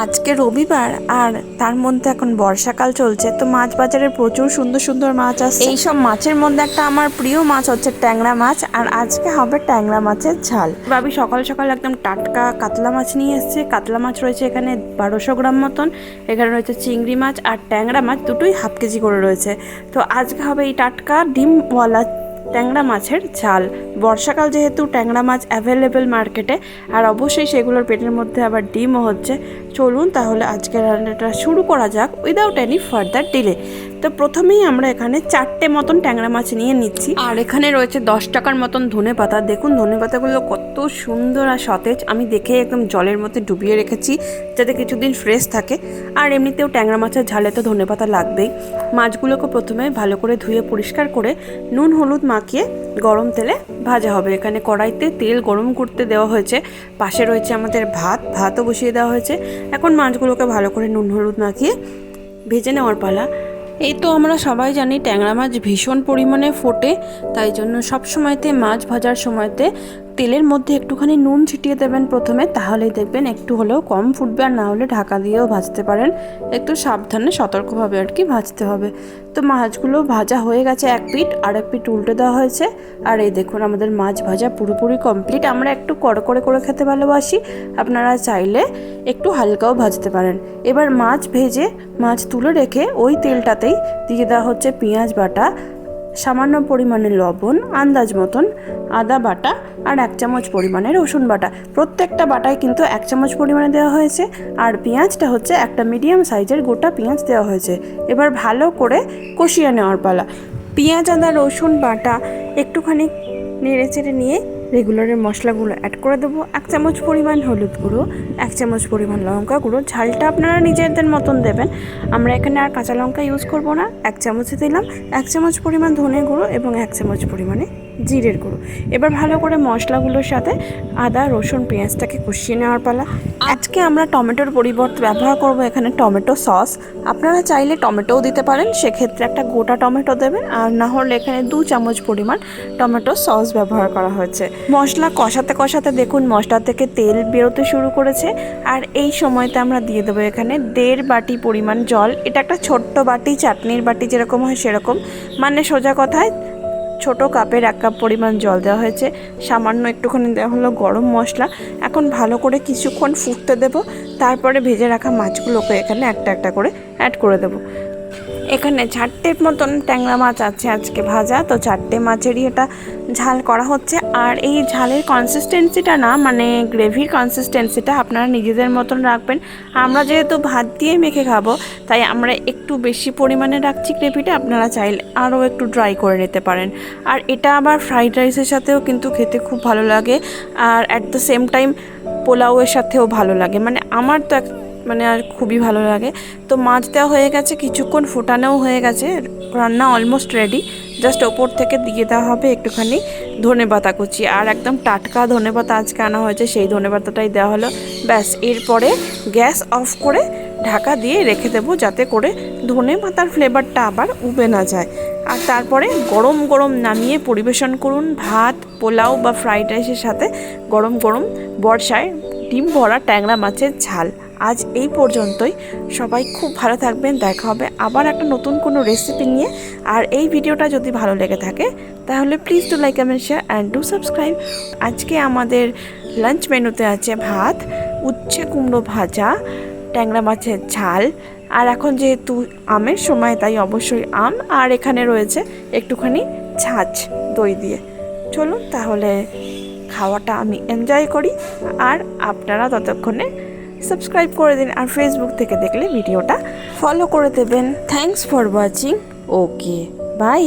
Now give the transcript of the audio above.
আজকে রবিবার আর তার মধ্যে এখন বর্ষাকাল চলছে, তো মাছ বাজারে প্রচুর সুন্দর সুন্দর মাছ আসছে। এই সব মাছের মধ্যে একটা আমার প্রিয় মাছ হচ্ছে ট্যাংরা মাছ, আর আজকে হবে ট্যাংরা মাছের ঝাল। ভাবি সকাল সকাল একদম টাটকা কাতলা মাছ নিয়ে এসছে। কাতলা মাছ রয়েছে এখানে 1200 গ্রাম মতন, এখানে রয়েছে চিংড়ি মাছ আর ট্যাংরা মাছ দুটোই হাফ কেজি করে রয়েছে। তো আজকে হবে এই টাটকা ডিমওয়ালা ট্যাংরা মাছের ঝাল। বর্ষাকাল যেহেতু ট্যাংরা মাছ অ্যাভেলেবেল মার্কেটে, আর অবশ্যই সেগুলোর পেটের মধ্যে আবার ডিমও হচ্ছে। চলুন তাহলে আজকের রান্নাটা শুরু করা যাক উইদাউট এনি ফার্দার ডিলে। তো প্রথমেই আমরা এখানে 4টে মতন ট্যাংরা মাছ নিয়ে নিচ্ছি, আর এখানে রয়েছে 10 টাকার মতন ধনে পাতা। দেখুন ধনে পাতাগুলো কত সুন্দর আর সতেজ, আমি দেখে একদম জলের মধ্যে ডুবিয়ে রেখেছি যাতে কিছুদিন ফ্রেশ থাকে। আর এমনিতেও ট্যাংরা মাছের ঝালে তো ধনে পাতা লাগবেই। মাছগুলোকে প্রথমে ভালো করে ধুয়ে পরিষ্কার করে নুন হলুদ মাখিয়ে গরম তেলে ভাজা হবে। এখানে কড়াইতে তেল গরম করতে দেওয়া হয়েছে, পাশে রয়েছে আমাদের ভাতও বসিয়ে দেওয়া হয়েছে। এখন মাছগুলোকে ভালো করে নুন হলুদ মাখিয়ে ভেজে নেওয়ার পালা। এই তো আমরা সবাই জানি ট্যাংরা মাছ ভীষণ পরিমাণে ফোটে, তাই জন্য সব সময়তে মাছ ভাজার সময়তে তেলের মধ্যে একটুখানি নুন ছিটিয়ে দেবেন প্রথমে, তাহলেই দেখবেন একটু হলেও কম ফুটবে। আর না হলে ঢাকা দিয়েও ভাজতে পারেন, একটু সাবধানে সতর্কভাবে আর কি ভাজতে হবে। তো মাছগুলো ভাজা হয়ে গেছে এক পিঠ, আর এক পিঠ উল্টে দেওয়া হয়েছে। আর এই দেখুন আমাদের মাছ ভাজা পুরোপুরি কমপ্লিট। আমরা একটু কড়কড়ে করে খেতে ভালোবাসি, আপনারা চাইলে একটু হালকাও ভাজতে পারেন। এবার মাছ ভেজে মাছ তুলে রেখে ওই তেলটাতেই দিয়ে দেওয়া হচ্ছে পেঁয়াজ বাটা, সামান্য পরিমাণে লবণ, আন্দাজ মতন আদা বাটা, আর 1 চামচ পরিমাণে রসুন বাটা। প্রত্যেকটা বাটায় কিন্তু 1 চামচ পরিমাণে দেওয়া হয়েছে। আর পেঁয়াজটা হচ্ছে একটা মিডিয়াম সাইজের গোটা পেঁয়াজ দেওয়া হয়েছে। এবার ভালো করে কষিয়ে নেওয়ার পালা। পেঁয়াজ আদা রসুন বাটা একটুখানি নেড়ে চেড়ে নিয়ে রেগুলারের মশলাগুলো অ্যাড করে দেবো। 1 চামচ পরিমাণ হলুদ গুঁড়ো, 1 চামচ পরিমাণ লঙ্কা গুঁড়ো। ঝালটা আপনারা নিজেদের মতন দেবেন, আমরা এখানে আর কাঁচা লঙ্কা ইউজ করব না। 1 চামচে দিলাম 1 চামচ পরিমাণ ধনে গুঁড়ো এবং 1 চামচ পরিমাণে জিরের গুঁড়ো। এবার ভালো করে মশলাগুলোর সাথে আদা রসুন পেঁয়াজটাকে কষিয়ে নেওয়ার পালা। আজকে আমরা টমেটোর পরিবর্তে ব্যবহার করব এখানে টমেটো সস। আপনারা চাইলে টমেটোও দিতে পারেন, সেক্ষেত্রে একটা গোটা টমেটো দেবেন, আর না হলে এখানে 2 চামচ পরিমাণ টমেটো সস ব্যবহার করা হয়েছে। মশলা কষাতে কষাতে দেখুন মশলা থেকে তেল বেরোতে শুরু করেছে, আর এই সময়তে আমরা দিয়ে দেবো এখানে 1.5 বাটি পরিমাণ জল। এটা একটা ছোট্ট বাটি, চাটনির বাটি যেরকম হয় সেরকম, মানে সোজা কথায় ছোট কাপের 1 কাপ পরিমাণ জল দেওয়া হয়েছে। সামান্য একটুখানি দেওয়া হলো গরম মশলা। এখন ভালো করে কিছুক্ষণ ফুটতে দেব, তারপরে ভেজে রাখা মাছগুলোকে এখানে একটা একটা করে অ্যাড করে দেব। এখানে 4টের মতন ট্যাংরা মাছ আছে আজকে ভাজা, তো 4টে মাছেরই এটা ঝাল করা হচ্ছে। আর এই ঝালের কনসিস্টেন্সিটা না, মানে গ্রেভির কনসিস্টেন্সিটা আপনারা নিজেদের মতন রাখবেন। আমরা যেহেতু ভাত দিয়ে মেখে খাবো, তাই আমরা একটু বেশি পরিমাণে রাখছি গ্রেভিটা। আপনারা চাইলে আরও একটু ড্রাই করে নিতে পারেন। আর এটা আবার ফ্রাইড রাইসের সাথেও কিন্তু খেতে খুব ভালো লাগে, আর অ্যাট দ্য সেম টাইম পোলাওয়ের সাথেও ভালো লাগে। মানে আমার তো আর খুবই ভালো লাগে। তো মাছ দেওয়া হয়ে গেছে, কিছুক্ষণ ফোটানোও হয়ে গেছে, রান্না অলমোস্ট রেডি। জাস্ট ওপর থেকে দিয়ে দেওয়া হবে একটুখানি ধনেপাতা কুচি, আর একদম টাটকা ধনেপাতা আজকে আনা হয়েছে, সেই ধনেপাতাটাই দেওয়া হলো। ব্যাস, এরপরে গ্যাস অফ করে ঢাকা দিয়ে রেখে দেবো, যাতে করে ধনেপাতার ফ্লেভারটা আবার উবে না যায়। আর তারপরে গরম গরম নামিয়ে পরিবেশন করুন ভাত, পোলাও বা ফ্রাইড রাইসের সাথে। গরম গরম বর্ষায় ডিম ভরা ট্যাংরা মাছের ঝাল। আজ এই পর্যন্তই, সবাই খুব ভালো থাকবেন। দেখা হবে আবার একটা নতুন কোনো রেসিপি নিয়ে। আর এই ভিডিওটা যদি ভালো লেগে থাকে তাহলে please do like comment share and do subscribe. আজকে আমাদের লাঞ্চ মেনুতে আছে ভাত, উচ্ছে কুমড়ো ভাজা, ট্যাংরা মাছের ঝাল, আর এখন যেহেতু আমের সময় তাই অবশ্যই আম, আর এখানে রয়েছে একটুখানি ছাঁচ দই দিয়ে। চলুন তাহলে খাওয়াটা আমি এনজয় করি, আর আপনারা ততক্ষণে সাবস্ক্রাইব করে দিন, আর ফেসবুক থেকে দেখলে ভিডিওটা ফলো করে দেবেন। Thanks for watching. Okay, by.